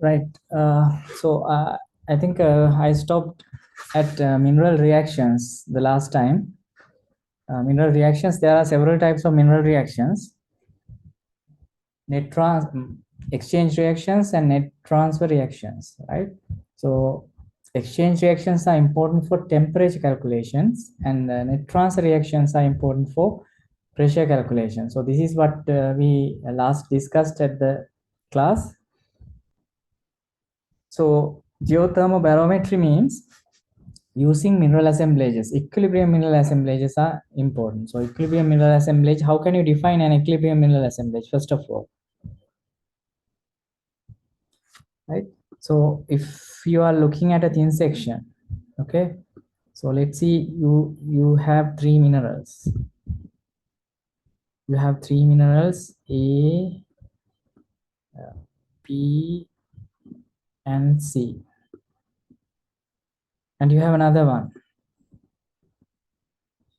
Right. I think I stopped at mineral reactions the last time. Mineral reactions, there are several types of mineral reactions. Exchange reactions and net transfer reactions, right? So exchange reactions are important for temperature calculations, and net transfer reactions are important for pressure calculation. So this is what we last discussed at the class. So geothermobarometry means using mineral assemblages. Equilibrium mineral assemblages are important. So equilibrium mineral assemblage, how can you define an equilibrium mineral assemblage? First of all, right? So if you are looking at a thin section, okay, so let's see, you have three minerals. You have three minerals, A, B, and C, and you have another one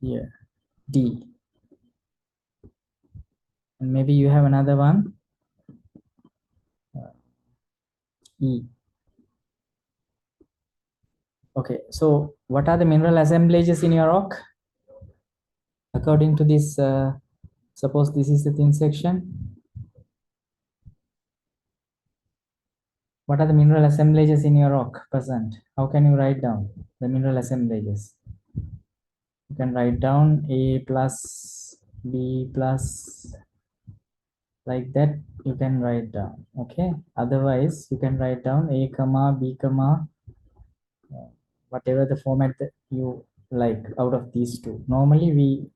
here, D, and maybe you have another one, E. Okay, so what are the mineral assemblages in your rock? According to this, suppose this is the thin section. What are the mineral assemblages in your rock present? How can you write down the mineral assemblages? You can write down A plus, B plus, like that you can write down, okay? Otherwise, you can write down A comma, B comma, whatever the format that you like out of these two. Normally, we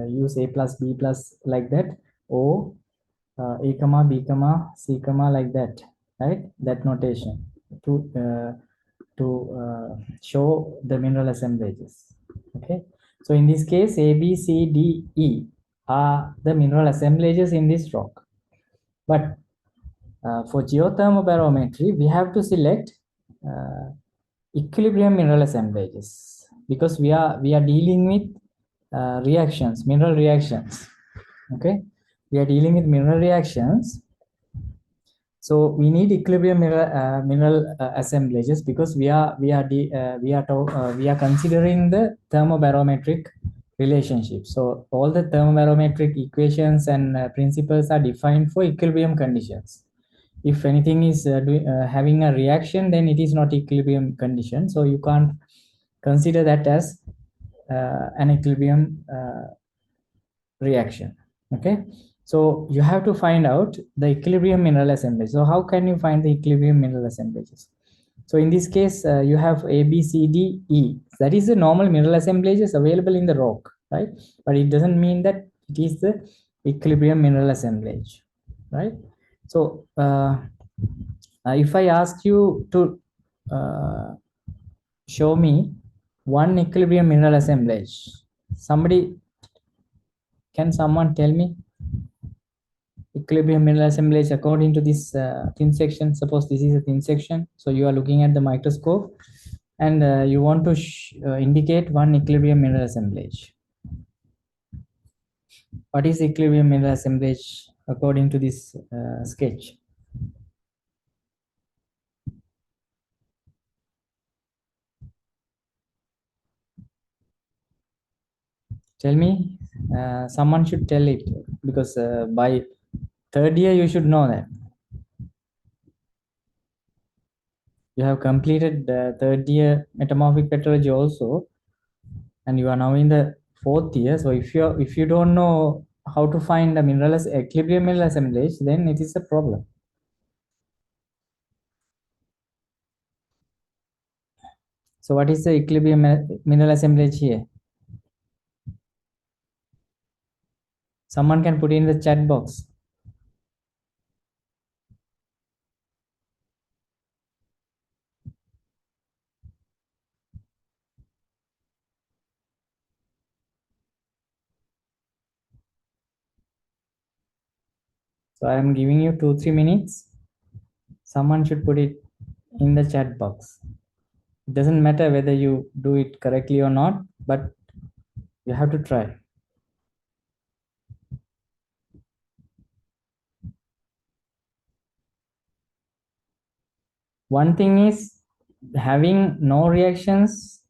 use A plus, B plus like that, O, A comma, B comma, C comma, like that, right? That notation to show the mineral assemblages, okay? So in this case, A, B, C, D, E are the mineral assemblages in this rock. But for geothermobarometry, we have to select equilibrium mineral assemblages because we are dealing with reactions, mineral reactions. Okay, we are dealing with mineral reactions, so we need equilibrium mineral assemblages because we are considering the thermobarometric relationship. So all the thermobarometric equations and principles are defined for equilibrium conditions. If anything is having a reaction, then it is not equilibrium condition, so you can't consider that as an equilibrium reaction. Okay, so you have to find out the equilibrium mineral assemblage. So how can you find the equilibrium mineral assemblages? So in this case, you have A, B, C, D, E. That is the normal mineral assemblages available in the rock, right? But it doesn't mean that it is the equilibrium mineral assemblage, right? So if I ask you to show me one equilibrium mineral assemblage, can someone tell me equilibrium mineral assemblage according to this thin section? Suppose this is a thin section, so you are looking at the microscope and you want to indicate one equilibrium mineral assemblage. What is equilibrium mineral assemblage according to this sketch? Tell me. Someone should tell it because by third year you should know that. You have completed third year metamorphic petrology also, and you are now in the fourth year. So if you don't know how to find the equilibrium mineral assemblage, then it is a problem. So what is the equilibrium mineral assemblage here? Someone can put in the chat box. So I am giving you 2-3 minutes. Someone should put it in the chat box. It doesn't matter whether you do it correctly or not, but you have to try. One thing is having no reactions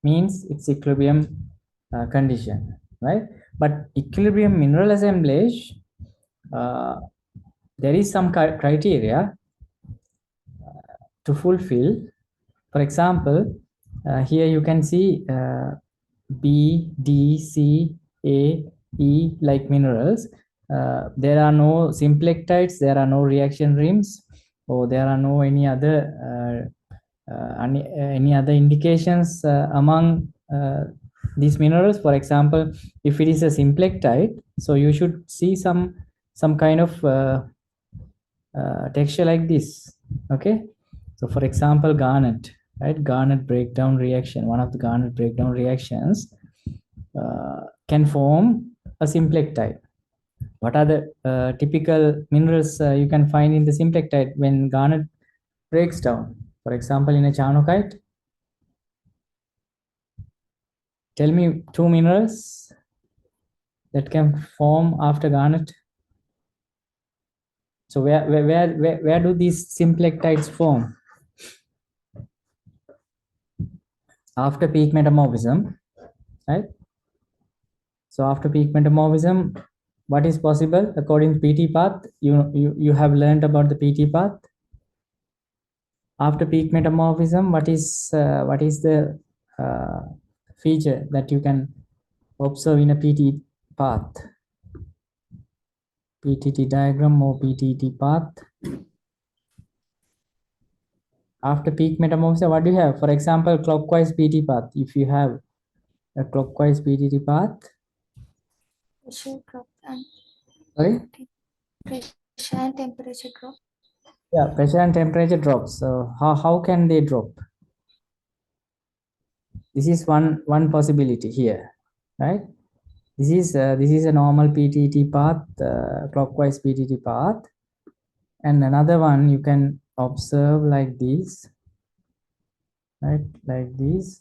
means it's equilibrium condition, right? But equilibrium mineral assemblage, uh, there is some criteria to fulfill. For example, here you can see B, D, C, A, E like minerals. There are no symplectides, there are no reaction rings, or there are no any other indications among these minerals. For example, if it is a symplectide, so you should see some kind of texture like this. Okay, so for example, garnet, right? Garnet breakdown reaction, one of the garnet breakdown reactions can form a symplectide. What are the typical minerals you can find in the symplectide when garnet breaks down? For example, in a charnocite, tell me two minerals that can form after garnet. So where do these symplectides form? After peak metamorphism, right? So after peak metamorphism, what is possible according to PT path? You have learned about the PT path. After peak metamorphism, what is the uh, feature that you can observe in a PT path? PTT diagram or PTT path. After peak metamorphism, what do you have? For example, clockwise PT path. If you have a clockwise PTT path, pressure drop and sorry, pressure and temperature drop. yeah, pressure and temperature drops. So how can they drop? This is one possibility here, right? This is a normal PTT path, clockwise PTT path, and another one you can observe like this, right? Like this,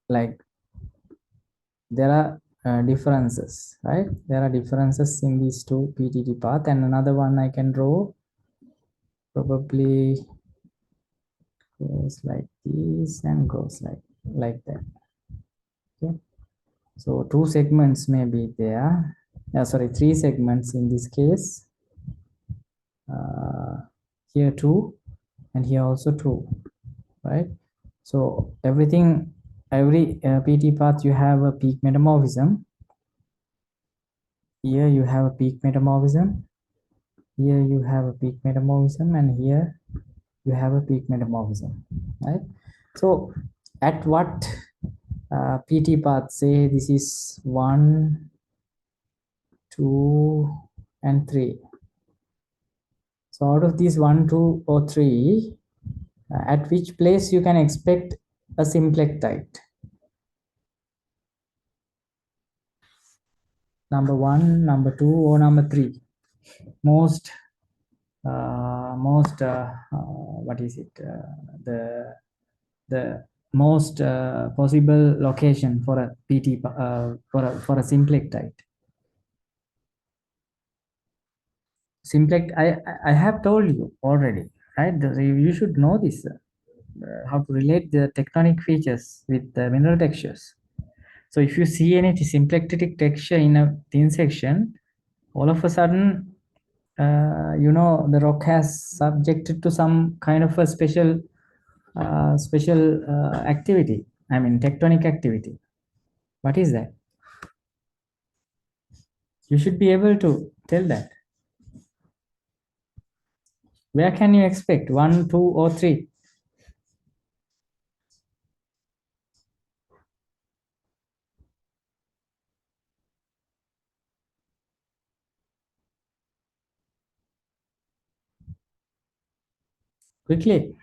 like there are differences, right? There are differences in these two PTT path, and another one I can draw probably goes like this and goes like that. Okay, so two segments may be there. Sorry, three segments in this case. Here two, and here also two, right? So every PT path you have a peak metamorphism. Here you have a peak metamorphism. Here you have a peak metamorphism, and here you have a peak metamorphism, right? So at what PT path, say this is 1, 2, and 3. So out of these 1, 2, or 3, at which place you can expect a symplectide? Number 1, number 2, or number 3? What is it? The most possible location for a PT for a symplectide. I have told you already, right? You should know this. How to relate the tectonic features with the mineral textures. So if you see any symplectic texture in a thin section, all of a sudden, the rock has subjected to some kind of a special activity. I mean, tectonic activity. What is that? You should be able to tell that. Where can you expect 1, 2, or 3? Quickly.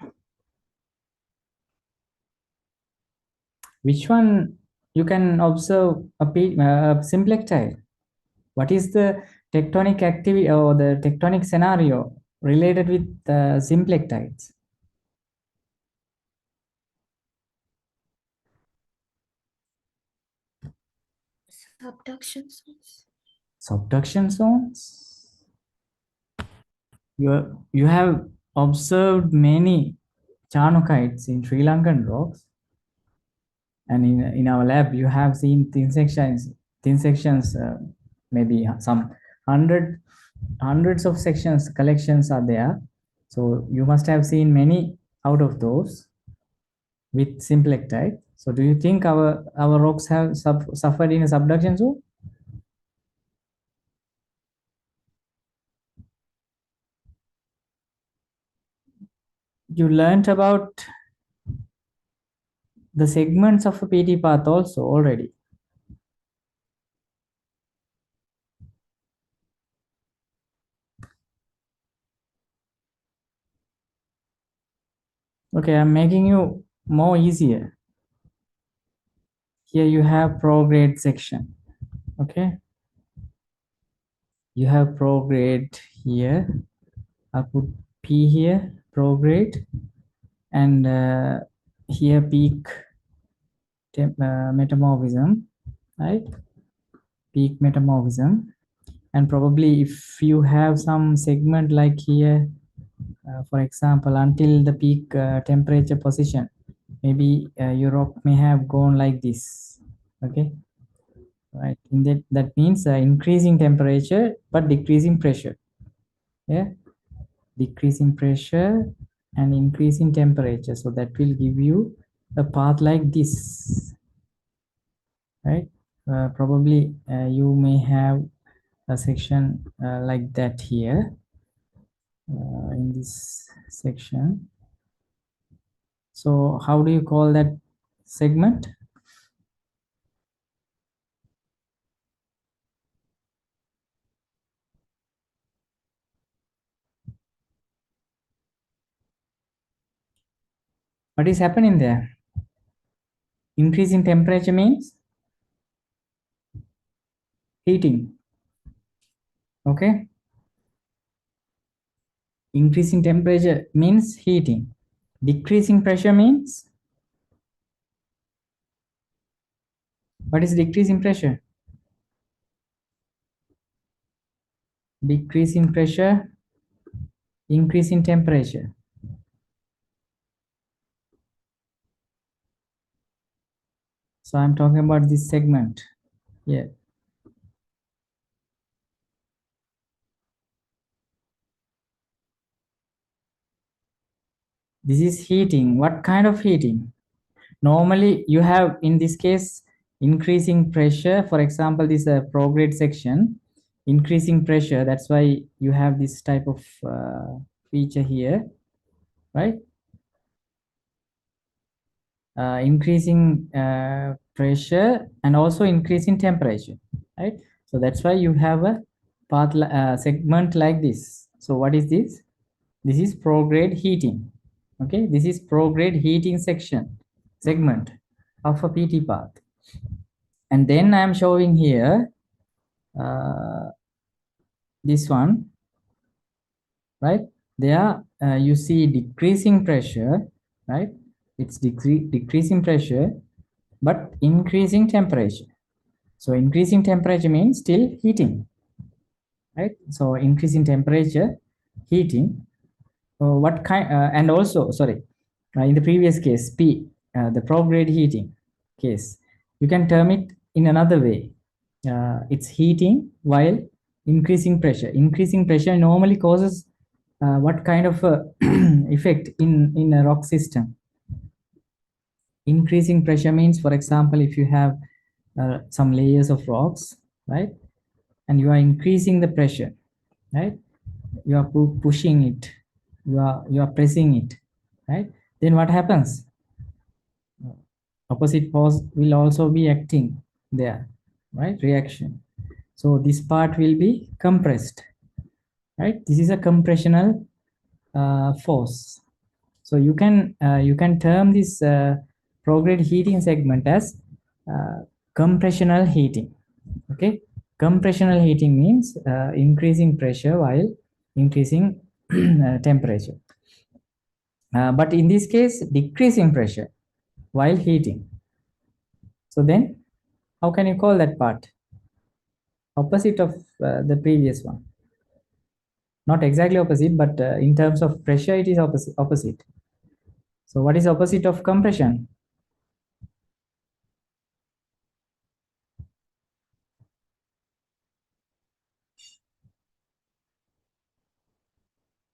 Which one you can observe a symplectile? What is the tectonic activity or the tectonic scenario related with symplectides? Subduction zones. Subduction zones? You have observed many Chanukites in Sri Lankan rocks, and in our lab you have seen thin sections, maybe some hundreds of sections collections are there. So you must have seen many out of those with symplectite. So do you think our rocks have suffered in a subduction zone? You learnt about the segments of a PT path also already. Okay, I'm making you more easier. Here you have prograde section. Okay, you have prograde here. I put P here, prograde, and here peak metamorphism, right? Peak metamorphism. And probably if you have some segment like here, for example, until the peak temperature position, maybe your rock may have gone like this. Okay, right? In that means increasing temperature but decreasing pressure. Yeah, decreasing pressure and increasing temperature. So that will give you a path like this, right? Probably you may have a section like that here in this section. So how do you call that segment? What is happening there? Increasing temperature means heating. Okay, increasing temperature means heating. Decreasing pressure means, what is decreasing pressure? Decreasing pressure, increasing temperature. So I'm talking about this segment here. This is heating. What kind of heating? Normally you have, in this case, increasing pressure. For example, this prograde section, increasing pressure. That's why you have this type of feature here, right? Increasing pressure and also increasing temperature, right? So that's why you have a path segment like this. So what is this? This is prograde heating. Okay, this is prograde heating segment of a PT path. And then I am showing here uh, this one, right? There you see decreasing pressure, right? It's decreasing pressure but increasing temperature. So increasing temperature means still heating, right? So increasing temperature, heating. What kind? And also, sorry, in the previous case, P, the prograde heating case, you can term it in another way. It's heating while increasing pressure. Increasing pressure normally causes what kind of effect in a rock system? Increasing pressure means, for example, if you have some layers of rocks, right, and you are increasing the pressure, right, you are pushing it, you are pressing it, right, then what happens? Opposite force will also be acting there, right, reaction. So this part will be compressed, right? This is a compressional force. So you can term this prograde heating segment as compressional heating. Okay, compressional heating means increasing pressure while increasing temperature. But in this case, decreasing pressure while heating. So then, how can you call that part? Opposite of the previous one. not exactly opposite, but in terms of pressure, it is opposite. So what is opposite of compression?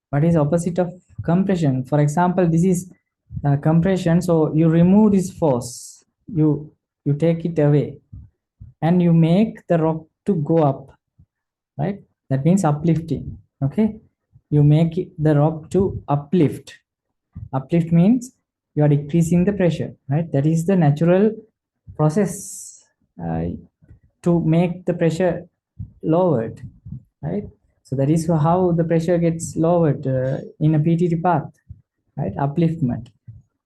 What is opposite of compression? For example, this is compression. So you remove this force, you take it away, and you make the rock to go up, right? That means uplifting. Okay, you make the rock to uplift. Uplift means you are decreasing the pressure, right? That is the natural process to make the pressure lowered, right? So that is how the pressure gets lowered in a PTT path, right? Upliftment.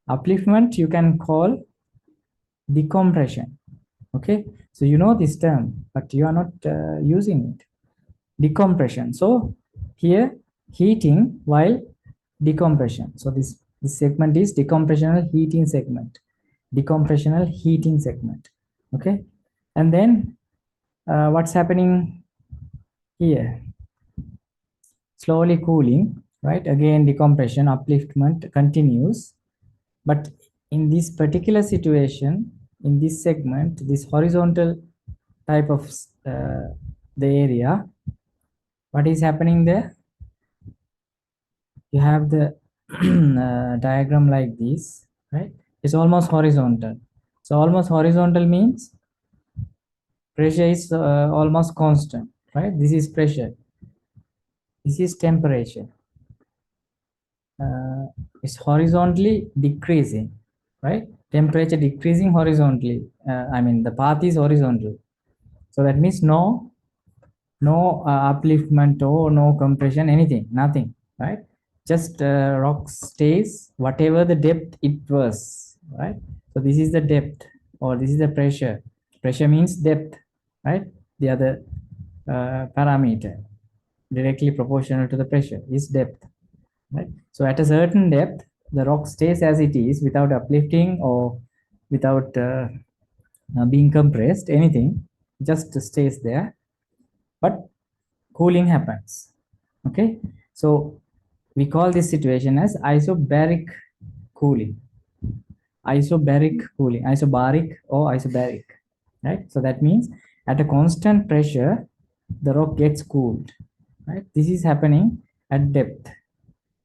Upliftment you can call decompression. Okay, so you know this term, but you are not using it. Decompression. So here heating while decompression. So this segment is decompressional heating segment. Decompressional heating segment. Okay, and then what's happening here? Slowly cooling, right? Again decompression, upliftment continues. But in this particular situation, in this segment, this horizontal type of the area, what is happening there? You have the diagram like this, right? It's almost horizontal. So almost horizontal means pressure is almost constant, right? This is pressure. This is temperature. It's horizontally decreasing, right? Temperature decreasing horizontally. I mean, the path is horizontal. So that means no upliftment or no compression, anything, nothing, right? Just rock stays whatever the depth it was, right? So this is the depth, or this is the pressure. Pressure means depth, right? The other parameter directly proportional to the pressure is depth, right? So at a certain depth, the rock stays as it is without uplifting or without being compressed, anything, just stays there. But cooling happens. Okay, so we call this situation as isobaric cooling. Isobaric or isobaric, right? So that means at a constant pressure, the rock gets cooled, right? This is happening at depth.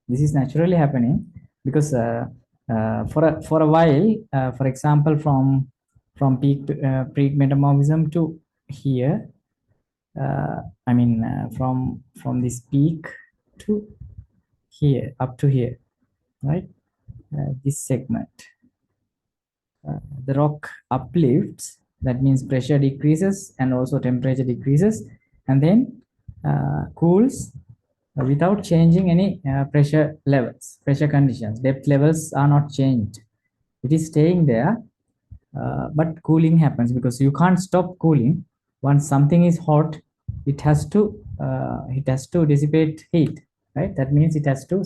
This is naturally happening because for a while, for example, from peak metamorphism to here, I mean, from this peak to here, up to here, right? This segment, the rock uplifts. That means pressure decreases and also temperature decreases, and then cools without changing any pressure levels, pressure conditions. Depth levels are not changed. It is staying there, but cooling happens because you can't stop cooling. Once something is hot, it has to dissipate heat, right? That means it has to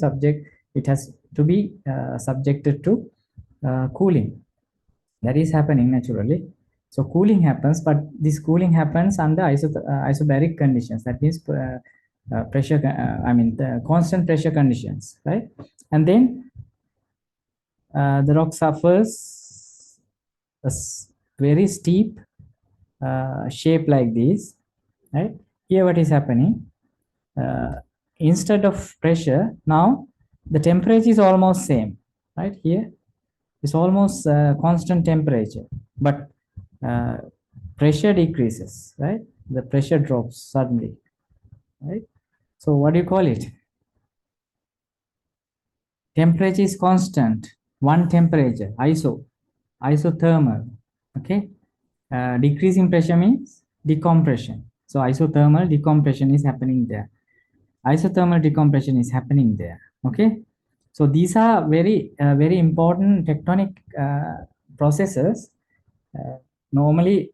be subjected to cooling. That is happening naturally. So cooling happens, but this cooling happens under isobaric conditions. That means pressure, I mean the constant pressure conditions, right? And then the rock suffers a very steep shape like this, right? Here what is happening? Uh, Instead of pressure, now the temperature is almost same, right? Here it's almost constant temperature, but uh, pressure decreases, right? The pressure drops suddenly, right? So what do you call it? Temperature is constant, one temperature, isothermal, okay? Decreasing pressure means decompression. So isothermal decompression is happening there. Isothermal decompression is happening there, okay? So these are very important tectonic processes normally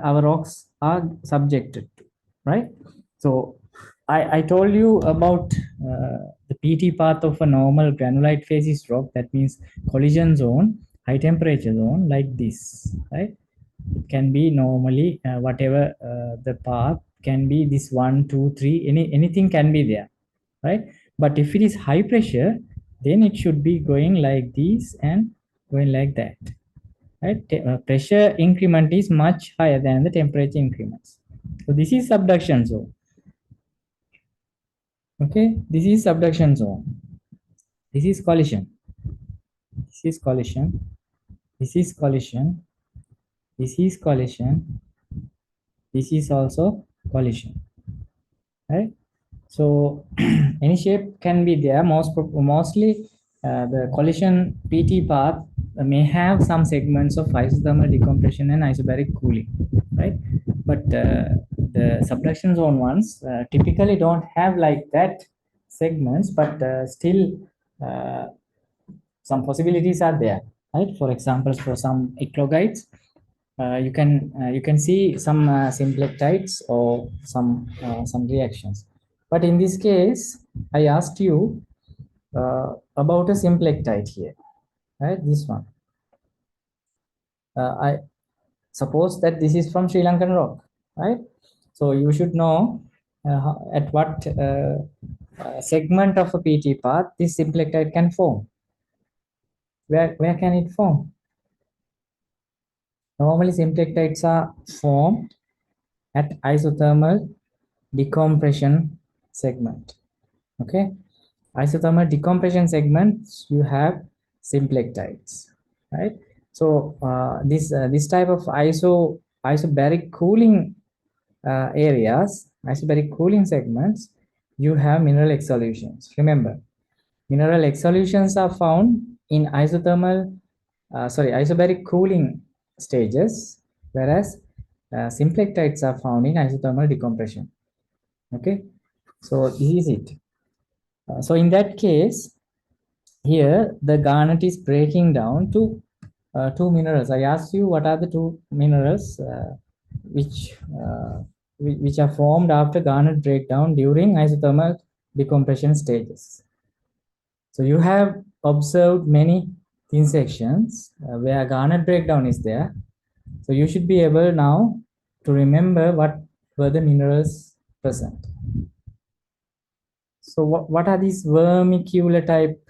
our rocks are subjected to, right? So I told you about the PT path of a normal granulite facies rock. That means collision zone, high temperature zone like this, right? It can be normally whatever the path can be, this one, two, three, anything can be there, right? But if it is high pressure, then it should be going like this and going like that, right? Pressure increment is much higher than the temperature increments. So this is subduction zone. Okay, this is subduction zone. This is collision. This is collision. This is collision. This is collision. This is also collision, right? So any shape can be there. Mostly the collision PT path may have some segments of isothermal decompression and isobaric cooling, right? But the subduction zone ones typically don't have like that segments, but still uh, some possibilities are there, right? For example, for some eclogites, you can see some symplectites or some reactions. But in this case, I asked you about a symplectite here, right? This one. I suppose that this is from Sri Lankan rock, right? So you should know at what segment of a PT path this symplectite can form. Where can it form? Normally, symplectites are formed at isothermal decompression segment. Okay, isothermal decompression segments, you have symplectites, right? So this type of isobaric cooling areas, isobaric cooling segments, you have mineral exsolutions. Remember, mineral exsolutions are found in isobaric cooling stages, whereas symplectites are found in isothermal decompression. Okay, so this is it. So in that case, here the garnet is breaking down to two minerals. I asked you what are the two minerals which uh, which are formed after garnet breakdown during isothermal decompression stages. So you have observed many thin sections where garnet breakdown is there. So you should be able now to remember what were the minerals present. So what are these vermicular type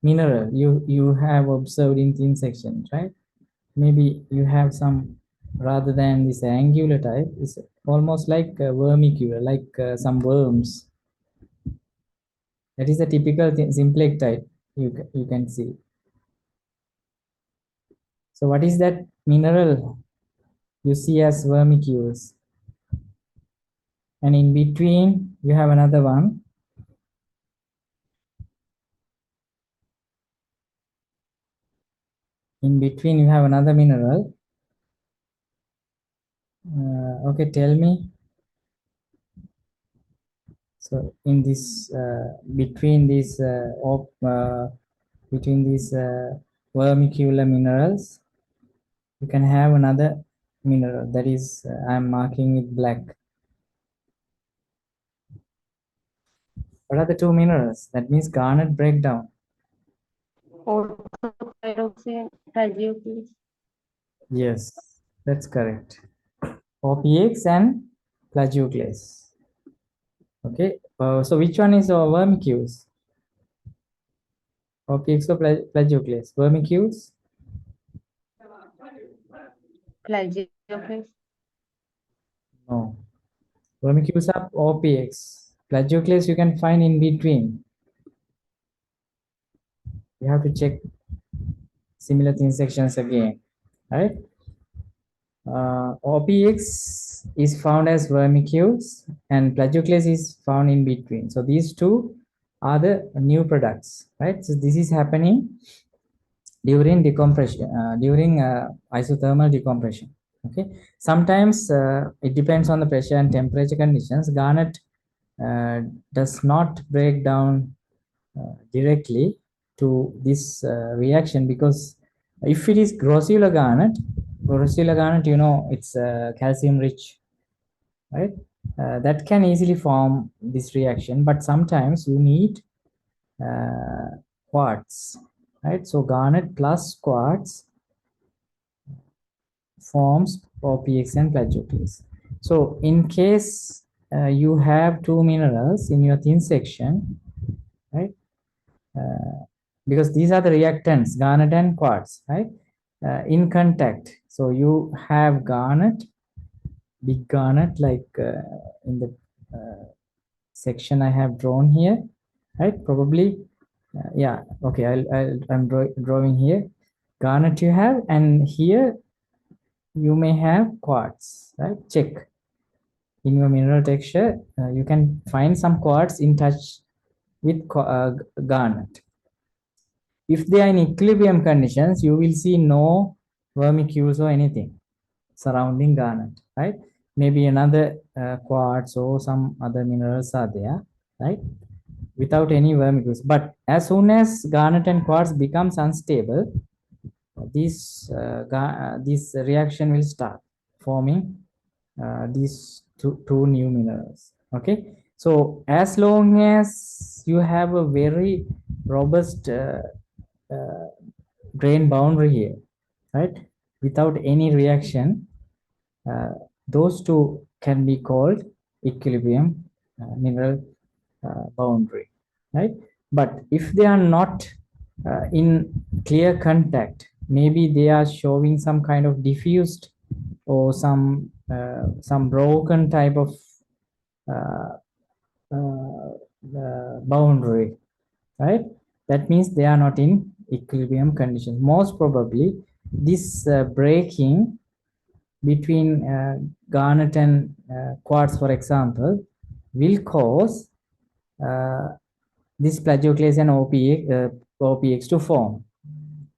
mineral you have observed in thin sections, right? Maybe you have some, rather than this angular type, it's almost like vermicular, like some worms. That is a typical simplex type you can see. So what is that mineral you see as vermiculous? And in between you have another one. In between you have another mineral. Okay, tell me. So in this between these vermicular minerals, you can have another mineral that is I'm marking it black. What are the two minerals? That means garnet breakdown. Orthopyroxene plagioclase. Yes, that's correct. OPX and plagioclase. Okay, so which one is vermiculous? OPX or plagioclase? Vermiculous? Plagioclase. No. Vermiculous are OPX. Plagioclase you can find in between. You have to check similar thin sections again, right? OPX is found as vermiculous and plagioclase is found in between. So these two are the new products, right? So this is happening during decompression, during isothermal decompression. Okay, sometimes it depends on the pressure and temperature conditions. Garnet does not break down directly to this reaction, because if it is grossular garnet, you know, it's calcium rich, right? That can easily form this reaction, but sometimes you need quartz, right? So garnet plus quartz forms OPX and plagioclase. So in case you have two minerals in your thin section, right? Because these are the reactants, garnet and quartz, right? In contact. So you have garnet, big garnet, like in the section I have drawn here, right? Probably, yeah. Okay, I'm drawing here. Garnet you have, and here you may have quartz, right? Check in your mineral texture. You can find some quartz in touch with garnet. If they are in equilibrium conditions, you will see no vermicules or anything surrounding garnet, right? Maybe another quartz or some other minerals are there, right? Without any vermicules. But as soon as garnet and quartz becomes unstable, this reaction will start forming these two new minerals. Okay, so as long as you have a very robust grain boundary here, right, without any reaction, uh, those two can be called equilibrium mineral boundary, right? But if they are not in clear contact, maybe they are showing some kind of diffused or some broken type of uh, boundary, right? That means they are not in equilibrium conditions. Most probably, this breaking between garnet and quartz, for example, will cause uh, this plagioclase and OPX to form,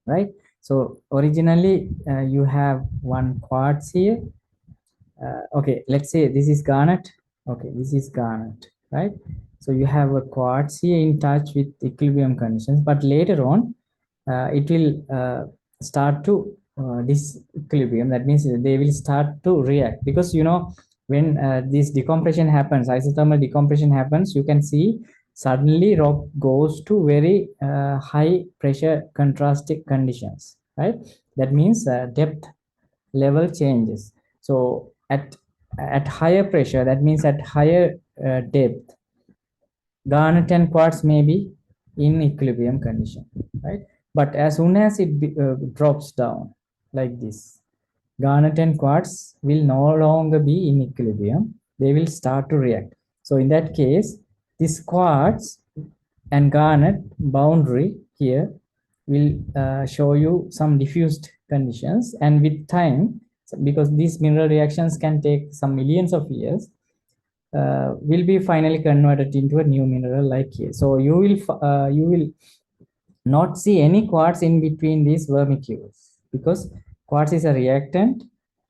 right? So originally you have one quartz here. Okay, let's say this is garnet. Okay, this is garnet, right? So you have a quartz here in touch with equilibrium conditions, but later on it will start to disequilibrium. That means they will start to react, because you know, when this decompression happens, isothermal decompression happens, you can see suddenly rock goes to very high pressure contrastic conditions, right? That means depth level changes. So at higher pressure, that means at higher depth, garnet and quartz may be in equilibrium condition, right? But as soon as it drops down like this, garnet and quartz will no longer be in equilibrium. They will start to react. So in that case, this quartz and garnet boundary here will show you some diffused conditions, and with time, because these mineral reactions can take some millions of years, will be finally converted into a new mineral like here. So you will not see any quartz in between these vermicules, because quartz is a reactant.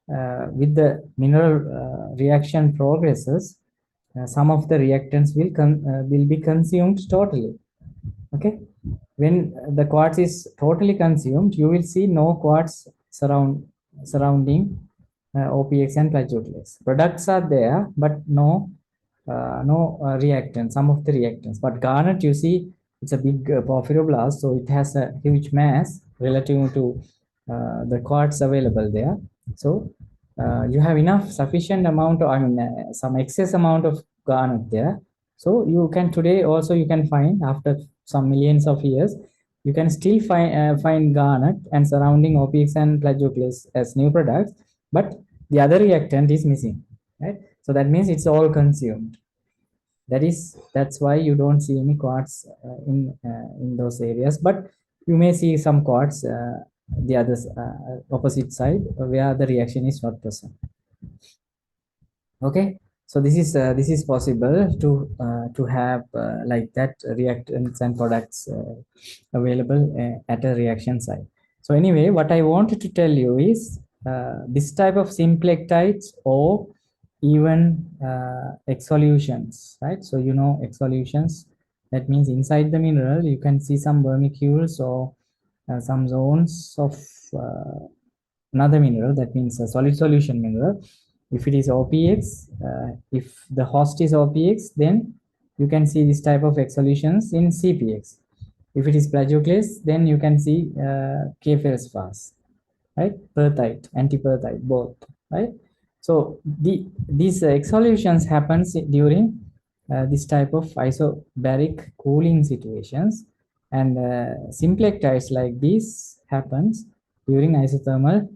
With the mineral reaction progresses, some of the reactants will be consumed totally. Okay, when the quartz is totally consumed, you will see no quartz surrounding OPX and plagioclase. Products are there, but no reactants, some of the reactants. But garnet, you see, it's a big porphyroblast, so it has a huge mass relative to the quartz available there. So you have enough sufficient amount of, I mean, some excess amount of garnet there. So you can today also, you can find after some millions of years, you can still find garnet and surrounding OPX and plagioclase as new products, but the other reactant is missing, right? So that means it's all consumed. That's why you don't see any quartz in those areas, but you may see some quartz the other opposite side where the reaction is not present. Okay, so this is possible to have like that reactants and products available at a reaction site. So anyway, what I wanted to tell you is this type of symplectites or even exsolutions, right? So you know, exsolutions, that means inside the mineral you can see some vermicules or some zones of another mineral, that means a solid solution mineral. If it is OPX, if the host is OPX, then you can see this type of exsolutions in CPX. If it is plagioclase, then you can see K-feldspars, right? Perthite, antiperthite, both, right? So these exsolutions happens during this type of isobaric cooling situations, and symplectides like this happens during isothermal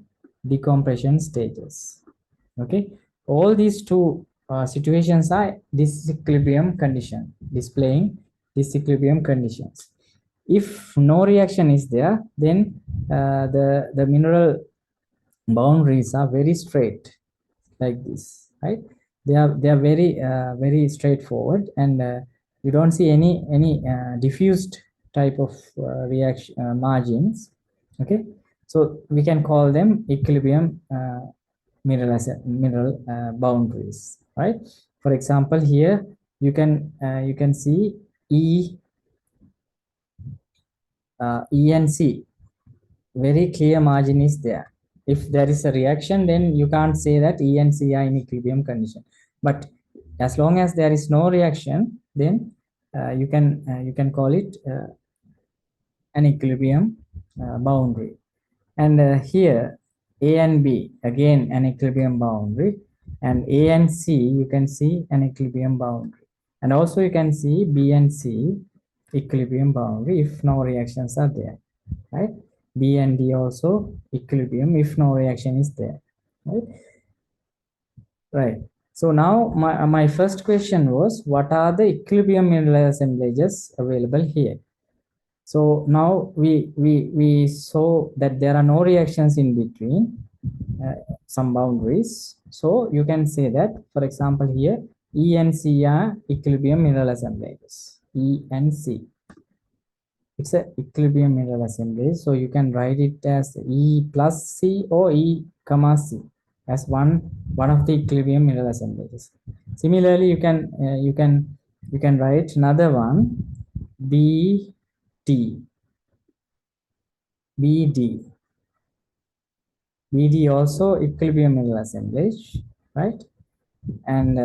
decompression stages. Okay, all these two situations are disequilibrium condition, displaying disequilibrium conditions. If no reaction is there, then the mineral boundaries are very straight like this, right? They are very straightforward, and you don't see any diffused type of reaction margins. Okay, so we can call them equilibrium mineral boundaries, right? For example, here you can see E and C, very clear margin is there. If there is a reaction, then you can't say that E and C are in equilibrium condition. But as long as there is no reaction, then you can call it an equilibrium boundary. And here A and B, again an equilibrium boundary, and A and C you can see an equilibrium boundary, and also you can see B and C equilibrium boundary if no reactions are there, right? B and D also equilibrium if no reaction is there, right? Right. So now my first question was, what are the equilibrium mineral assemblages available here? So now we saw that there are no reactions in between some boundaries. So you can say that, for example, here E and C are equilibrium mineral assemblages. E and C. It's a equilibrium mineral assemblage. So you can write it as E plus C or E comma C as one of the equilibrium mineral assemblages. Similarly, you can write another one, B D. BD. BD also equilibrium mineral assemblage, right? And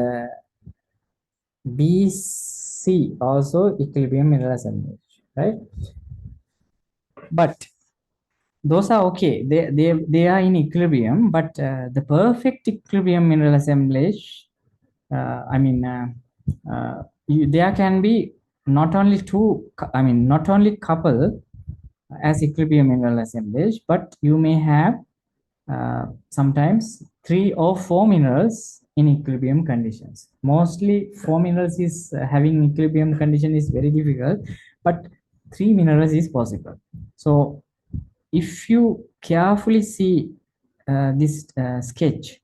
BC also equilibrium mineral assemblage, right? But those are okay. They are in equilibrium, but the perfect equilibrium mineral assemblage, there can be not only not only couple as equilibrium mineral assemblage, but you may have sometimes 3 or 4 minerals in equilibrium conditions. Mostly 4 minerals is having equilibrium condition is very difficult, but 3 minerals is possible. So if you carefully see this sketch,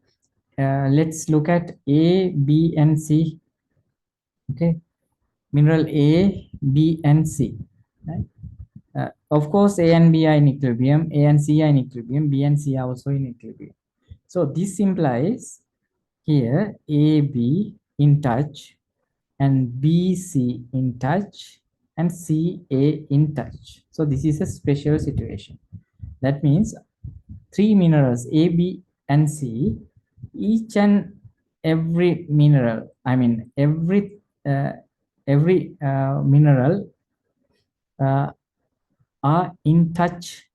let's look at A, B, and C. Okay, mineral A, B, and C. Right? Of course, A and B are in equilibrium, A and C are in equilibrium, B and C are also in equilibrium. So this implies here AB in touch, and BC in touch, and CA in touch. So this is a special situation. That means 3 minerals A, B, and C, each and every mineral, every mineral are in touch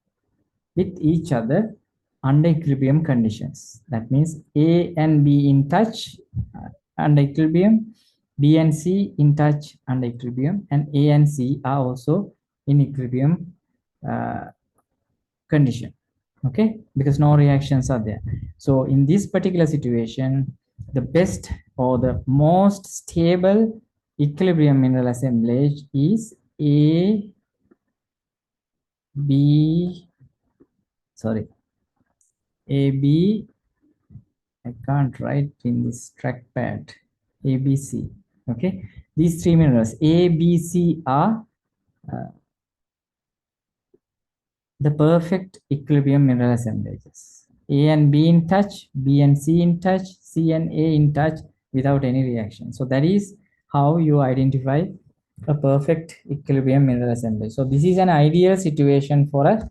with each other under equilibrium conditions. That means A and B in touch under equilibrium, B and C in touch under equilibrium, and A and C are also in equilibrium condition. Okay, because no reactions are there. So in this particular situation, the best or the most stable equilibrium mineral assemblage is A, B, sorry, AB, I can't write in this trackpad, ABC. Okay, these 3 minerals A, B, C are the perfect equilibrium mineral assemblages. A and B in touch, B and C in touch, C and A in touch without any reaction. So that is how you identify a perfect equilibrium mineral assemblage. So this is an ideal situation for a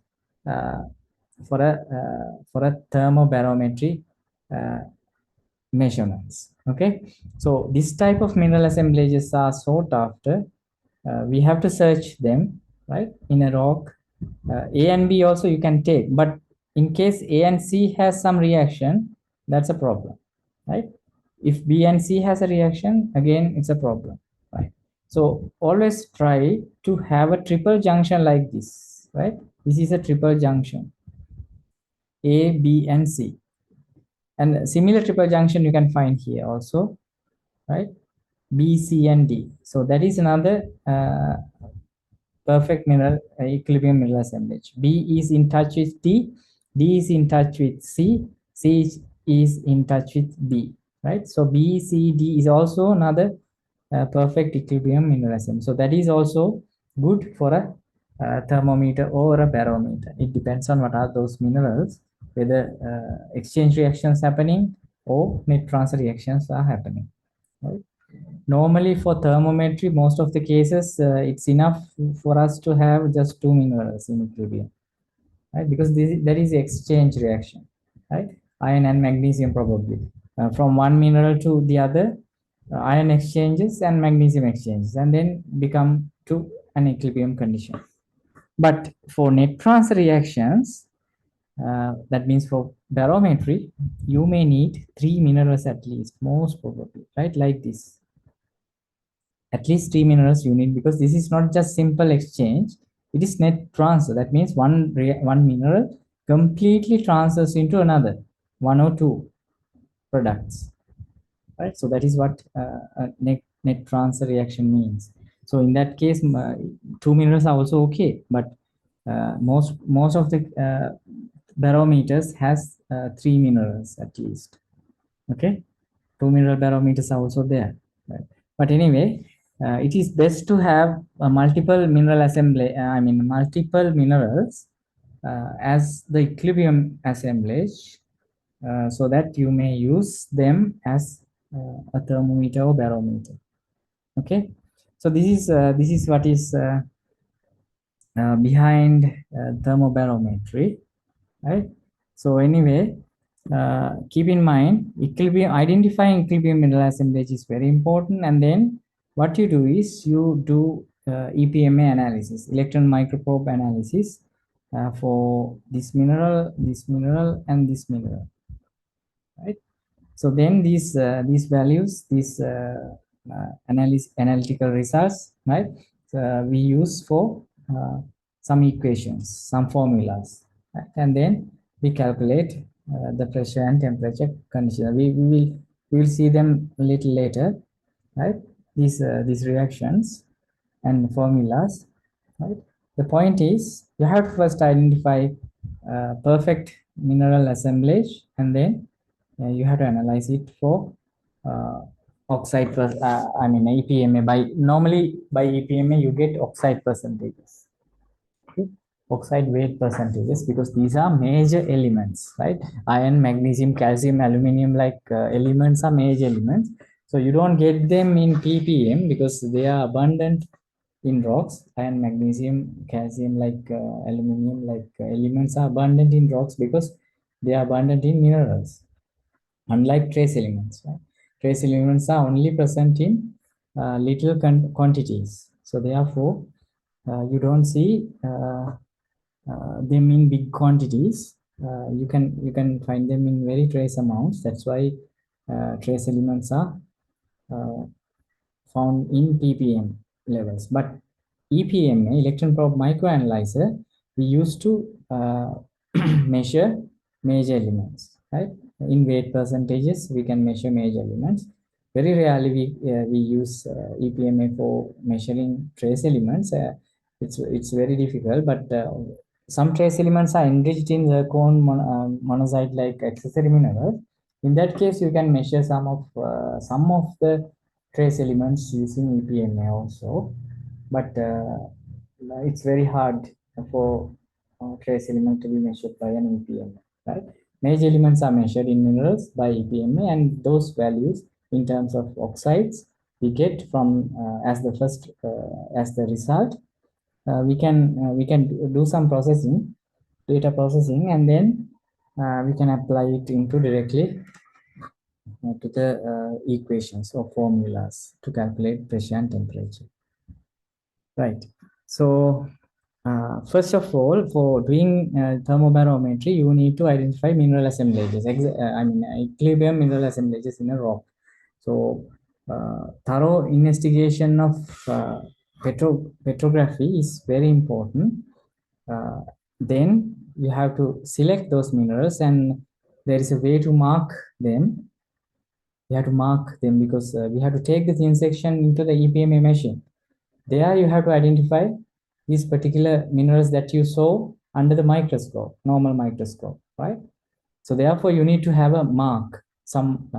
thermobarometry measurements. Okay, so this type of mineral assemblages are sought after. We have to search them, right, in a rock. A and B also you can take, but in case A and C has some reaction, that's a problem. right? If B and C has a reaction, again, it's a problem, right? So always try to have a triple junction like this, right? This is a triple junction, A, B, and C. And a similar triple junction you can find here also, right? B, C, and D. So that is another perfect mineral equilibrium mineral assemblage. B is in touch with D, D is in touch with C, C is in touch with B, right? So B, C, D is also another perfect equilibrium mineral assemblage. So that is also good for a thermometer or a barometer. It depends on what are those minerals, whether exchange reactions happening or net transfer reactions are happening, right? Normally for thermometry, most of the cases, it's enough for us to have just two minerals in equilibrium, right? Because there is exchange reaction, right? Iron and magnesium probably. From one mineral to the other, iron exchanges and magnesium exchanges, and then become to an equilibrium condition. But for net transfer reactions, that means for barometry, you may need three minerals at least, most probably, right? Like this. At least three minerals you need, because this is not just simple exchange, it is net transfer. That means one mineral completely transfers into another, one or two products, right? So that is what a net transfer reaction means. So in that case, two minerals are also okay, but most of the barometers has three minerals at least. Okay, two mineral barometers are also there, right? But anyway, it is best to have a multiple mineral assembly, multiple minerals as the equilibrium assemblage, so that you may use them as a thermometer or barometer. Okay, so this is what is behind thermobarometry, right? So anyway, keep in mind identifying equilibrium mineral assemblage is very important. And then what you do is you do EPMA analysis, electron microprobe analysis, for this mineral, and this mineral, right? So then these values, these analytical results, right? We use for some equations, some formulas, right? And then we calculate the pressure and temperature condition. We will see them a little later, right? These reactions and formulas, right? The point is you have to first identify perfect mineral assemblage, and then you have to analyze it for uh, oxide EPMA. By normally by EPMA you get oxide percentages, okay? Oxide weight percentages, because these are major elements, right? Iron, magnesium, calcium, aluminum, like elements are major elements. So you don't get them in ppm because they are abundant in rocks. Iron, magnesium, calcium, like aluminum, like elements are abundant in rocks because they are abundant in minerals, unlike trace elements, right? Trace elements are only present in little quantities. So therefore, you don't see them in big quantities. You can find them in very trace amounts. That's why trace elements are uh, found in ppm levels. But EPMA, electron probe microanalyzer, we used to measure major elements, right? In weight percentages, we can measure major elements. Very rarely we use EPMA for measuring trace elements. It's very difficult, but some trace elements are enriched in zircon monazite like accessory minerals. In that case, you can measure some of the trace elements using EPMA also, but it's very hard for trace element to be measured by an EPMA, right? Major elements are measured in minerals by EPMA, and those values in terms of oxides we get from as the result. We can do some data processing, and then we can apply it into directly to the equations or formulas to calculate pressure and temperature, right? So First of all, for doing thermobarometry, you need to identify mineral assemblages, equilibrium mineral assemblages in a rock. So, thorough investigation of petrography is very important. Uh, then you have to select those minerals, and there is a way to mark them. We have to mark them because we have to take the thin section into the EPMA machine. There you have to identify these particular minerals that you saw under the microscope, normal microscope, right? So therefore, you need to have a mark, some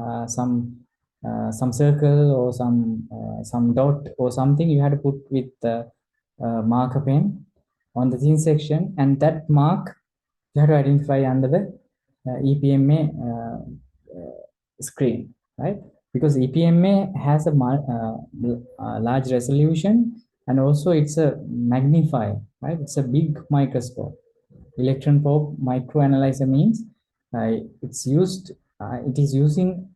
circle or some dot or something you have to put with the marker pen on the thin section, and that mark you have to identify under the EPMA screen, right? Because EPMA has a large resolution, and also it's a magnifier, right? It's a big microscope. Electron probe microanalyzer means it's used. It is using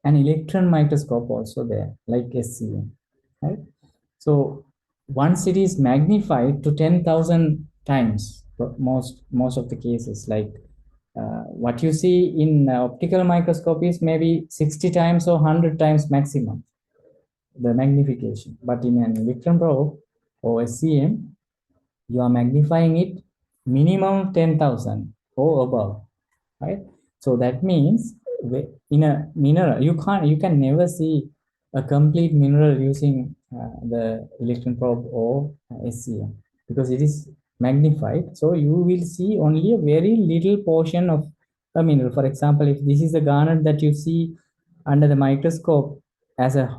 an electron microscope also there, like SCM, right? So once it is magnified to 10,000 times, most of the cases, like what you see in optical microscope is maybe 60 times or 100 times maximum, the magnification. But in an electron probe or SCM, you are magnifying it minimum 10,000 or above, right? So that means in a mineral, you can never see a complete mineral using the electron probe or SCM, because it is magnified. So you will see only a very little portion of a mineral. For example, if this is a garnet that you see under the microscope as a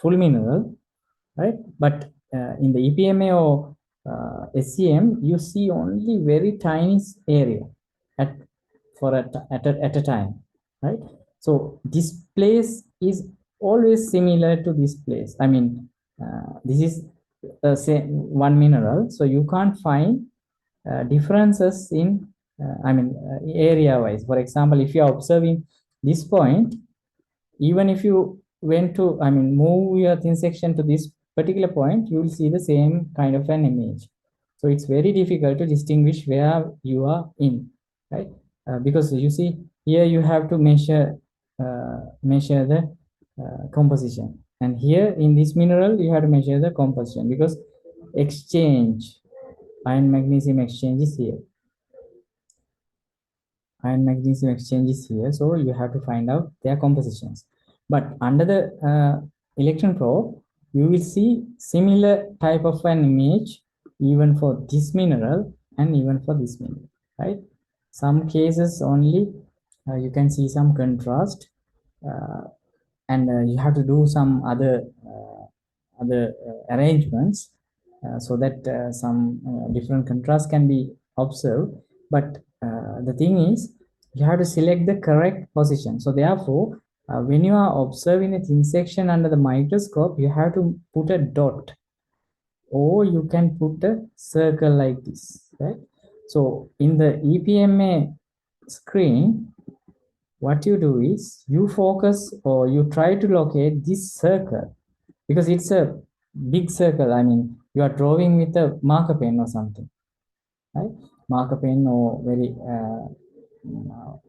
full mineral, right? But in the EPMA or SCM, you see only very tiny area at at a time, right? So this place is always similar to this place. I mean, this is the same one mineral, so you can't find differences in area wise. For example, if you are observing this point, even if you went to move your thin section to this particular point, you will see the same kind of an image. So it's very difficult to distinguish where you are in, right? Because you see here you have to measure the composition, and here in this mineral you have to measure the composition, because exchange, iron magnesium exchange is here, iron magnesium exchanges here, so you have to find out their compositions. But under the electron probe, you will see similar type of an image even for this mineral and even for this mineral, right? Some cases only you can see some contrast, uh, and you have to do some other arrangements so that some different contrast can be observed. But the thing is, you have to select the correct position. So therefore, when you are observing a thin section under the microscope, you have to put a dot, or you can put a circle like this, right? So in the EPMA screen, what you do is you focus or you try to locate this circle, because it's a big circle. I mean, you are drawing with a marker pen or something, right? Marker pen or very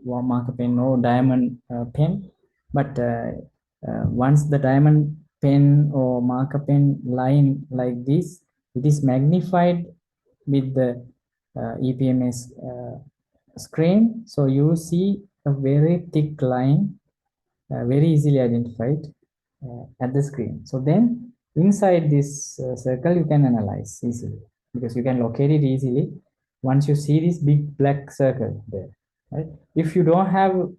marker pen or diamond pen. But once the diamond pen or marker pen line like this, it is magnified with the EPMS screen. So you see a very thick line, very easily identified at the screen. So then inside this circle, you can analyze easily, because you can locate it easily once you see this big black circle there, right? If you don't have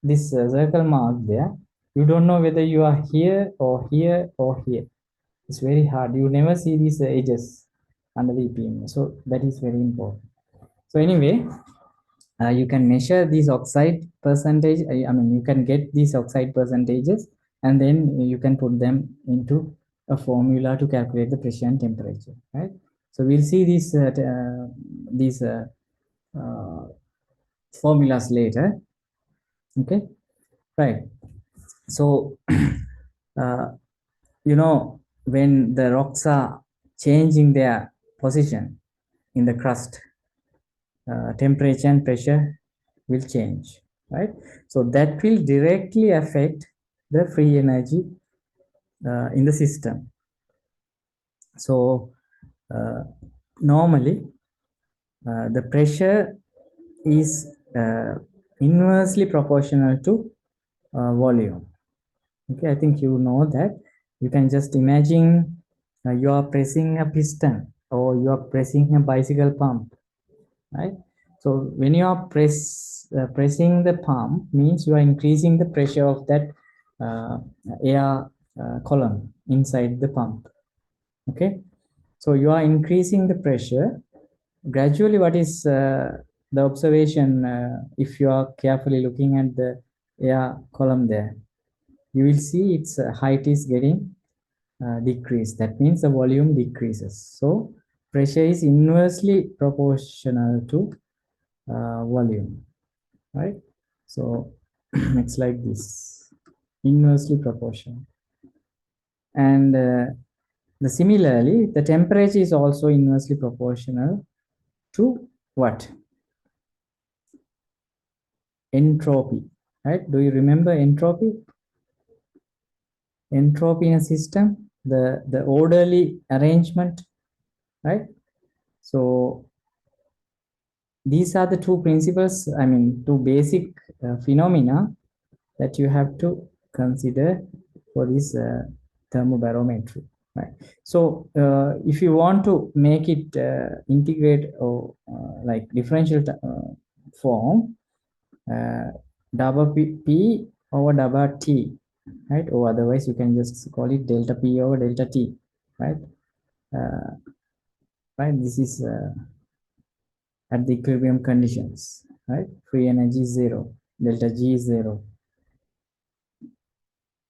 this circle mark there, you don't know whether you are here or here or here. It's very hard. You never see these edges under the EPM. So that is very important. So anyway, you can measure these oxide percentage. You can get these oxide percentages, and then you can put them into a formula to calculate the pressure and temperature, right? So we'll see these uh, formulas later. Okay, right? So uh, when the rocks are changing their position, in the crust, temperature and pressure will change, right? So that will directly affect the free energy in the system. So normally the pressure is inversely proportional to volume. Okay, I think you know that. You can just imagine you are pressing a piston or you are pressing a bicycle pump, right? So when you are pressing the pump, means you are increasing the pressure of that air column inside the pump. Okay, so you are increasing the pressure gradually. What is the observation? If you are carefully looking at the air column there, you will see its height is getting decreased. That means the volume decreases. So pressure is inversely proportional to volume, right? So it's like this, inversely proportional. And similarly, the temperature is also inversely proportional to what? Entropy, right? Do you remember entropy? Entropy in a system, the orderly arrangement, right? So these are the two principles, I mean, two basic phenomena that you have to consider for this thermobarometry, right? So if you want to make it integrate or like differential form, double P over double T, right? Or otherwise you can just call it delta P over delta T, right? Right, this is at the equilibrium conditions, right? Free energy is 0, delta G is 0,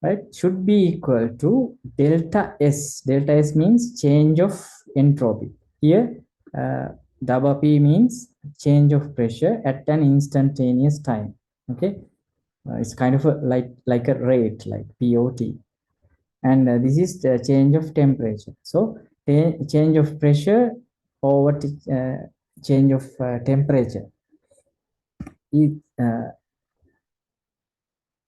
right? Should be equal to delta S. Delta S means change of entropy. Here, double P means change of pressure at an instantaneous time. Okay, it's kind of like a rate, like POT, and this is the change of temperature. So change of pressure over change of temperature is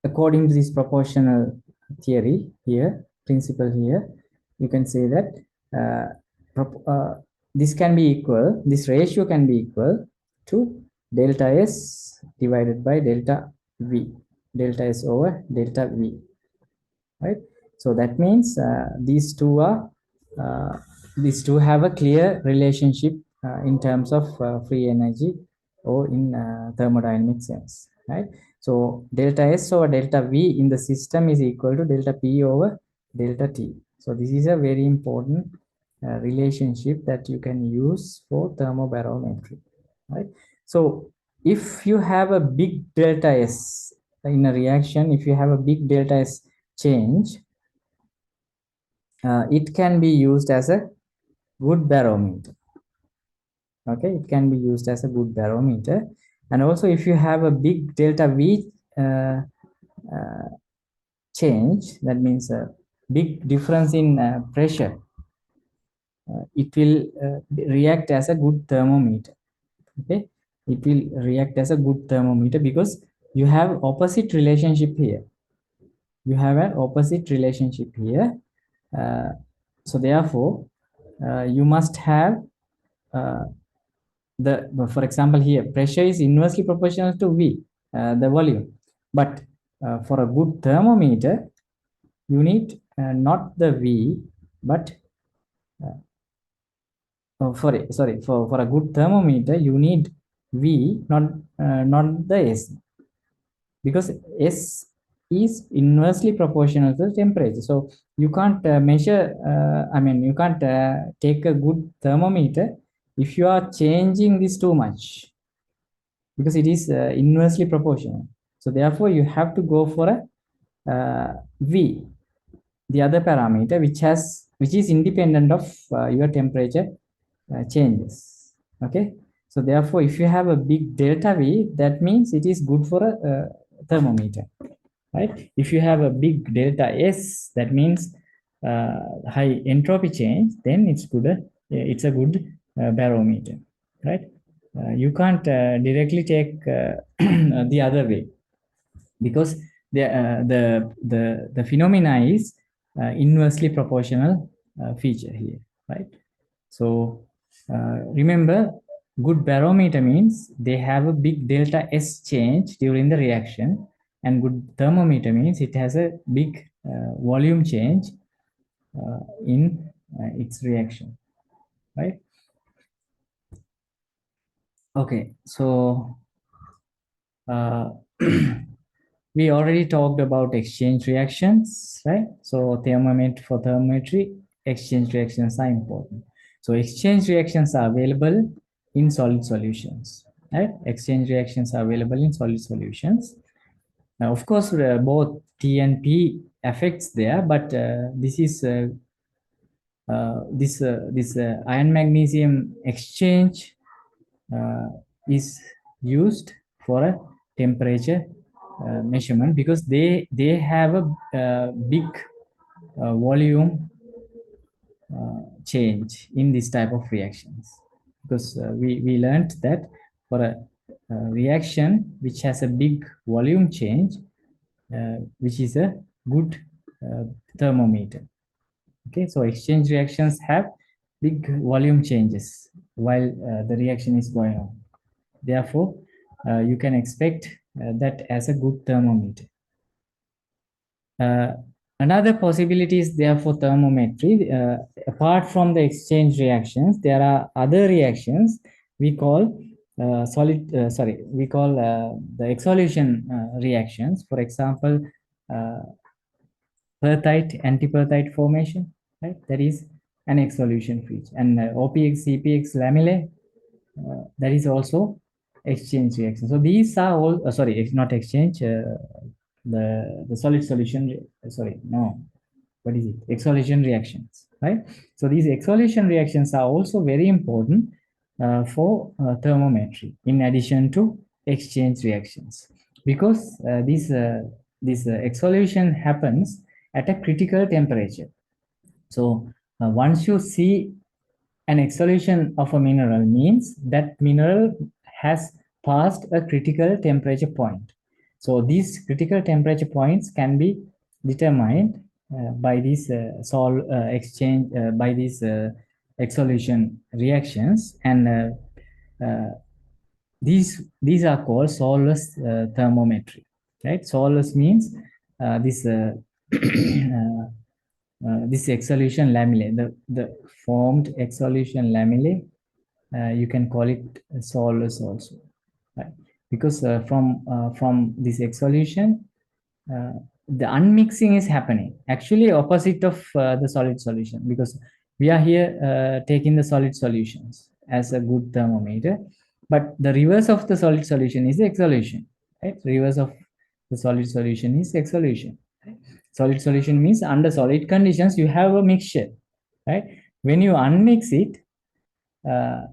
according to this proportional theory here, principle here, you can say that this can be equal, this ratio can be equal to delta S divided by delta V, delta S over delta V, right? So that means these two have a clear relationship in terms of free energy or in thermodynamic sense, right? So delta S over delta V in the system is equal to delta P over delta T. So this is a very important relationship that you can use for thermobarometry, right? So if you have a big delta S in a reaction, if you have a big delta S change, it can be used as a good barometer. Okay, it can be used as a good barometer. And also if you have a big delta V change, that means a big difference in pressure, it will react as a good thermometer. Okay, it will react as a good thermometer because you have opposite relationship here. You have an opposite relationship here. So therefore, you must have for example, here pressure is inversely proportional to V, the volume. But for a good thermometer, you need not the V, but sorry, for a good thermometer, you need V, not the S, because S is inversely proportional to the temperature. So you can't measure, you can't take a good thermometer if you are changing this too much, because it is inversely proportional. So therefore you have to go for a V, the other parameter which is independent of your temperature changes. Okay, so therefore if you have a big delta V, that means it is good for a thermometer, right? If you have a big delta S, that means high entropy change, then it's a good barometer. right? You can't directly take the other way, because the phenomena is inversely proportional feature here, right? So remember, good barometer means they have a big delta S change during the reaction, and good thermometer means it has a big volume change in its reaction, right? Okay, so we already talked about exchange reactions, right? So thermometer, for thermometry, exchange reactions are important. So exchange reactions are available in solid solutions, right? Exchange reactions are available in solid solutions. Now, of course, both T and P affects there, but this iron magnesium exchange uh, is used for a temperature measurement, because they have a big volume change in this type of reactions, because we learned that for a reaction which has a big volume change, which is a good uh, thermometer. Okay, so exchange reactions have big volume changes while the reaction is going on. Therefore, you can expect that as a good thermometer. Uh, Another possibility is there for thermometry. Apart from the exchange reactions, there are other reactions we call the exsolution reactions. For example, uh, perthite, antiperthite formation, right? That is an exsolution feature. And OPX, CPX lamellae, that is also exchange reaction. So these are all, sorry, it's not exchange, the solid solution, sorry, no, what is it? Exsolution reactions, right? So these exsolution reactions are also very important for thermometry, in addition to exchange reactions, because this exsolution happens at a critical temperature. So once you see an exsolution of a mineral, means that mineral has passed a critical temperature point. So these critical temperature points can be determined by these by these exsolution reactions, and these are called soleless thermometry, right? Soleless means this this exsolution lamellae, the formed exsolution lamellae, you can call it solus also, right? Because from this exsolution, uh, the unmixing is happening, actually opposite of the solid solution, because we are here taking the solid solutions as a good thermometer, but the reverse of the solid solution is exsolution, right? Reverse of the solid solution is exsolution. Solid solution means under solid conditions you have a mixture, right? When you unmix it, uh,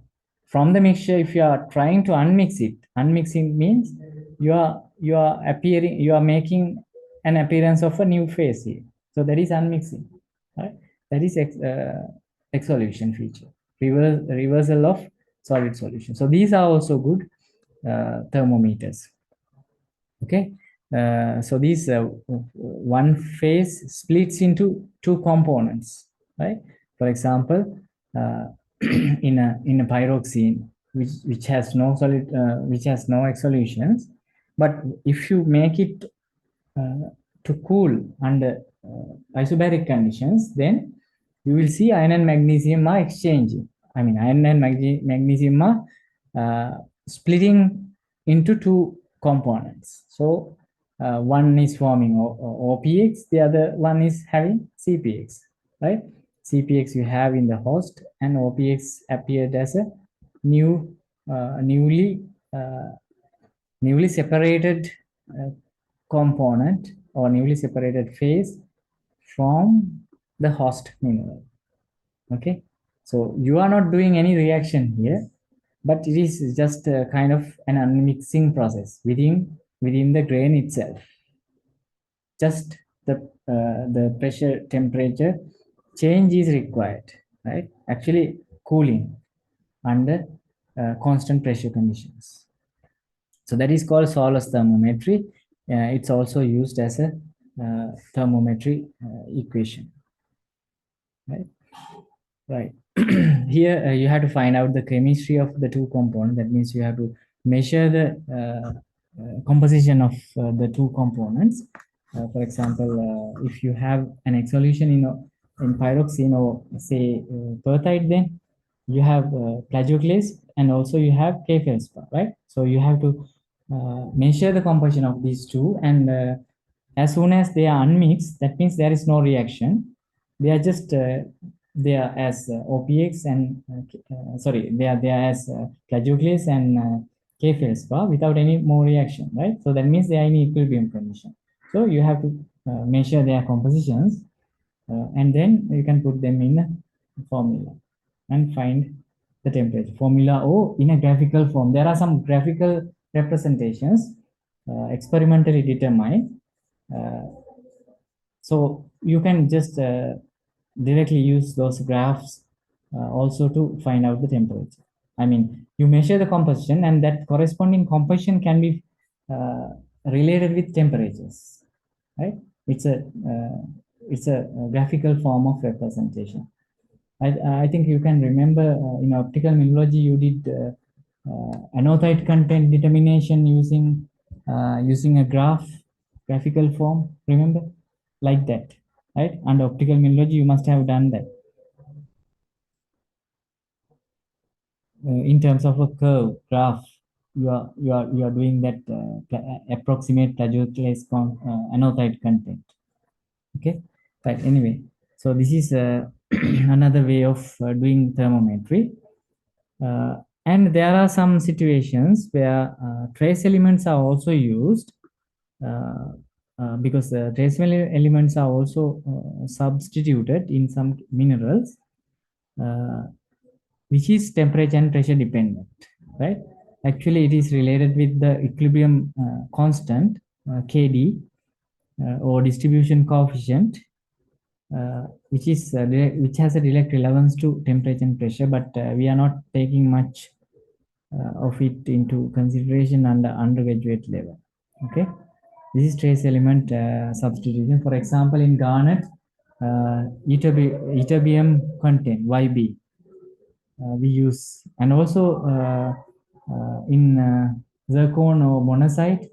from the mixture, if you are trying to unmix it, unmixing means you are making an appearance of a new phase here. So that is unmixing, right? That is exsolution feature, reversal of solid solution. So these are also good thermometers. Okay, so these one phase splits into two components, right? For example, in a pyroxene, which has no solid, which has no exsolutions, but if you make it to cool under isobaric conditions, then you will see iron and magnesium are exchanging. I mean, iron and magnesium are splitting into two components. So one is forming OPX, the other one is having CPX, right? CPX you have in the host, and OPX appeared as a new, newly separated uh, component or newly separated phase from the host mineral. Okay, so you are not doing any reaction here, but it is just a kind of an unmixing process within the grain itself. Just the pressure temperature change is required, right? Actually cooling under constant pressure conditions. So that is called Solar's thermometry. It's also used as a thermometry equation, right? Right. Here you have to find out the chemistry of the two components. That means you have to measure the composition of the two components. For example, if you have an X solution in pyroxene or say perthite, then you have plagioclase and also you have K-feldspar, right? So you have to measure the composition of these two, and as soon as they are unmixed, that means there is no reaction. They are just they are as OPX and sorry, they are as plagioclase and K-feldspar without any more reaction, right? So that means they are in equilibrium condition. So you have to measure their compositions and then you can put them in a formula and find the temperature formula or in a graphical form. There are some graphical representations experimentally determined. So you can just directly use those graphs also to find out the temperature. I mean, you measure the composition and that corresponding composition can be related with temperatures, right? It's a graphical form of representation. I think you can remember in optical mineralogy you did anorthite content determination using a graphical form. Remember, like that, right? Under optical mineralogy, you must have done that in terms of a curve graph. You are doing that approximate plagioclase anorthite content. Okay, right. Anyway, so this is another way of doing thermometry. And there are some situations where trace elements are also used because trace elements are also substituted in some minerals, which is temperature and pressure dependent, right? Actually, it is related with the equilibrium constant, KD, or distribution coefficient, which has a direct relevance to temperature and pressure, but we are not taking much of it into consideration under undergraduate level. Okay, this is trace element substitution. For example, in garnet, ytterbium content YB we use, and also in zircon or monazite,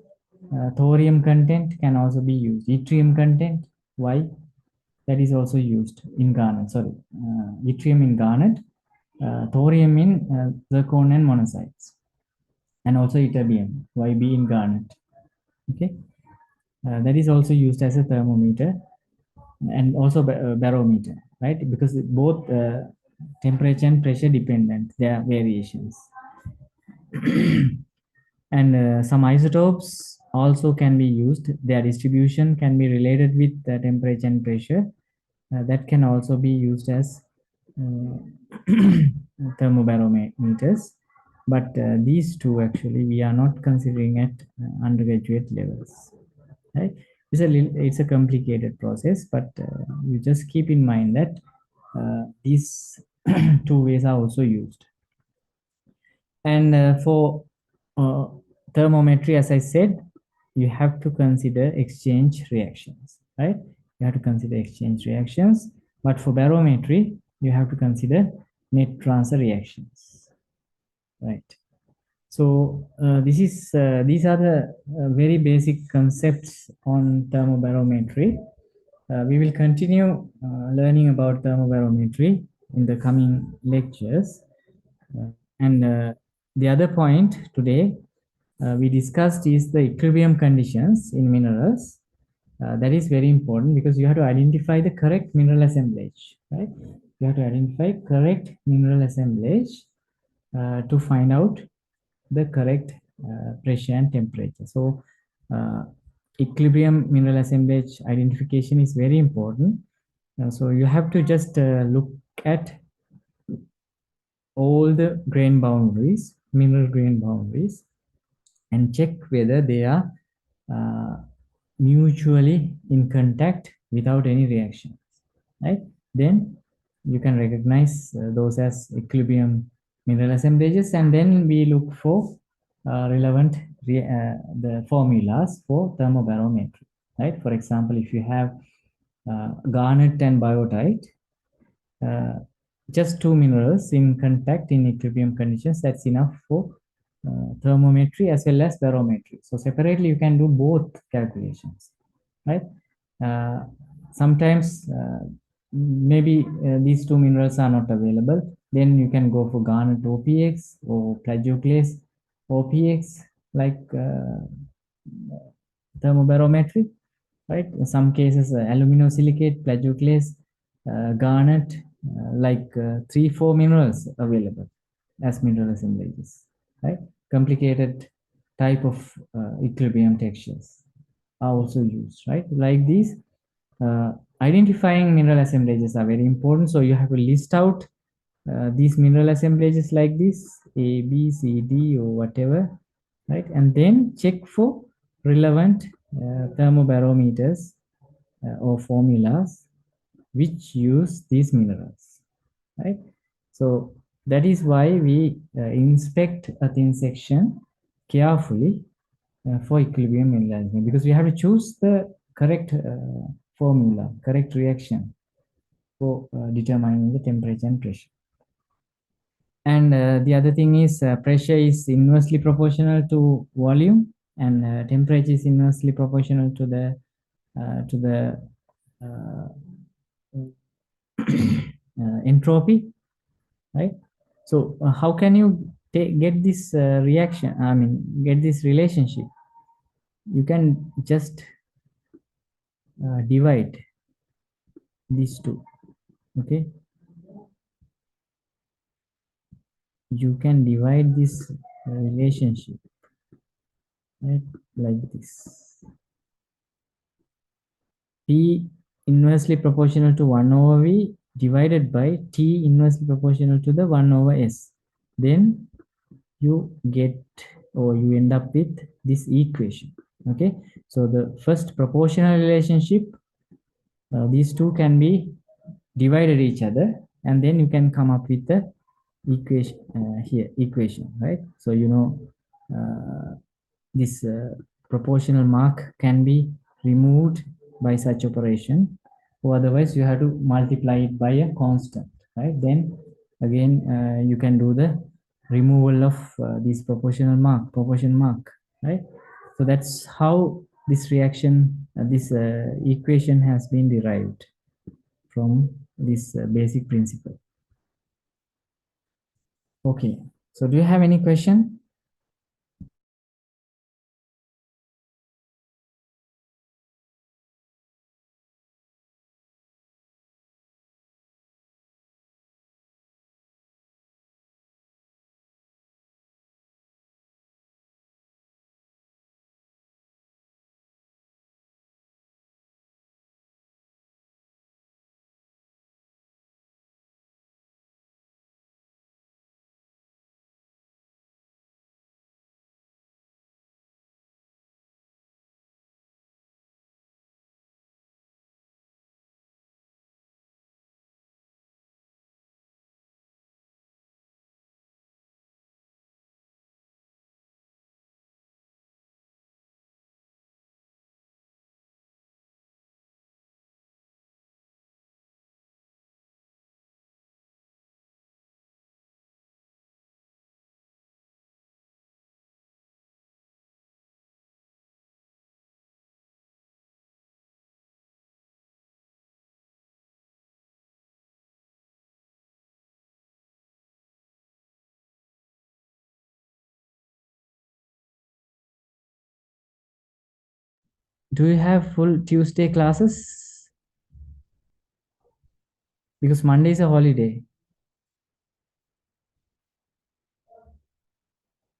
thorium content can also be used. Yttrium content Y, that is also used in garnet. Sorry, yttrium in garnet, thorium in zircon and monazites, and also ytterbium YB in garnet. Okay, that is also used as a thermometer and also barometer, right? Because both temperature and pressure dependent, there are variations. And some isotopes also can be used. Their distribution can be related with the temperature and pressure. That can also be used as thermobarometers. But these two actually we are not considering at undergraduate levels, right? It's a complicated process, but you just keep in mind that these two ways are also used. And for thermometry, as I said, you have to consider exchange reactions, right? You have to consider exchange reactions. But for barometry, you have to consider net transfer reactions, right? So these are the very basic concepts on thermobarometry. We will continue learning about thermobarometry in the coming lectures. And the other point today we discussed is the equilibrium conditions in minerals. That is very important because you have to identify the correct mineral assemblage, right? You have to identify correct mineral assemblage to find out the correct pressure and temperature. So equilibrium mineral assemblage identification is very important. So you have to just look at all the grain boundaries, mineral grain boundaries, and check whether they are mutually in contact without any reaction, right? Then you can recognize those as equilibrium mineral assemblages, and then we look for relevant the formulas for thermobarometry, right? For example, if you have garnet and biotite, just two minerals in contact in equilibrium conditions, that's enough for thermometry as well as barometry. So separately, you can do both calculations, right? Uh, Sometimes maybe these two minerals are not available. Then you can go for garnet OPX or plagioclase OPX, like thermobarometry, right? In some cases, aluminosilicate, plagioclase, garnet, like 3-4 minerals available as mineral assemblages, right? Complicated type of equilibrium textures are also used, right? Like these, identifying mineral assemblages are very important. So you have to list out these mineral assemblages like this, A, B, C, D, or whatever, right? And then check for relevant thermobarometers or formulas which use these minerals, right? So that is why we inspect a thin section carefully for equilibrium enlargement, because we have to choose the correct formula, correct reaction for determining the temperature and pressure. And the other thing is pressure is inversely proportional to volume, and temperature is inversely proportional to the uh, entropy, right? So how can you get this reaction? I mean, get this relationship? You can just divide these two. Okay, you can divide this relationship, right, like this. P inversely proportional to 1 over V divided by T inversely proportional to the 1 over S. Then you get, or you end up with this equation. Okay, so the first proportional relationship, these two can be divided each other, and then you can come up with the equation here, equation, right? So you know this proportional mark can be removed by such operation, or otherwise you have to multiply it by a constant, right? Then again you can do the removal of this proportion mark, right? So that's how this reaction, this equation has been derived from this basic principle. Okay, so do you have any question? Do you have full Tuesday classes? Because Monday is a holiday.